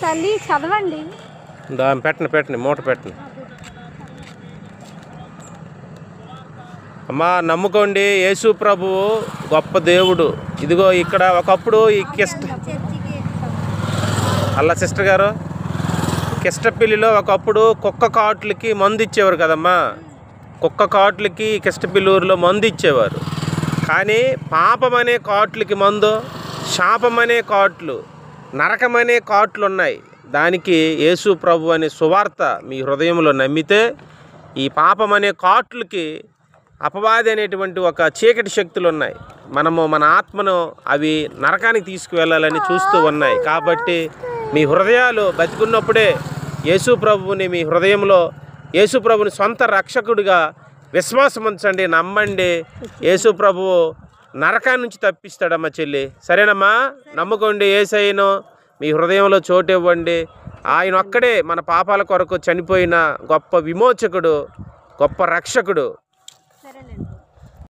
తల్లి చదవండి. పెట్టండి మూట పెట్టండి. అమ్మా నమ్ముకోండి, యేసు ప్రభువు గొప్ప దేవుడు. ఇదిగో ఇక్కడ ఒకప్పుడు ఈ అల్లా సిస్టర్ గారు కిష్టపిల్లిలో ఒకప్పుడు కుక్క కాట్లకి మందు ఇచ్చేవారు కదమ్మా. కుక్క కాట్లకి కిష్టపిల్లూరులో మందు ఇచ్చేవారు. కానీ పాపమనే కాట్లకి మందు, శాపమనే కాట్లు, నరకమనే కాట్లు ఉన్నాయి. దానికి యేసు ప్రభు అనే సువార్త మీ హృదయంలో నమ్మితే ఈ పాపమనే కాట్లకి అపవాది అనేటువంటి ఒక చీకటి శక్తులు ఉన్నాయి. మనము మన ఆత్మను అవి నరకానికి తీసుకువెళ్ళాలని చూస్తూ ఉన్నాయి. కాబట్టి మీ హృదయాలు బతికున్నప్పుడే యేసు ప్రభువుని మీ హృదయంలో యేసు ప్రభుని సొంత రక్షకుడిగా విశ్వాసం ఉంచండి, నమ్మండి. యేసు ప్రభువు నరకాన్ని నుంచి తప్పిస్తాడమ్మా చెల్లి. సరేనమ్మా, నమ్ముకోండి. యేసయ్యను మీ హృదయంలో చోటు ఇవ్వండి. ఆయన ఒక్కడే మన పాపాల కొరకు చనిపోయిన గొప్ప విమోచకుడు, గొప్ప రక్షకుడు. సరేనండి.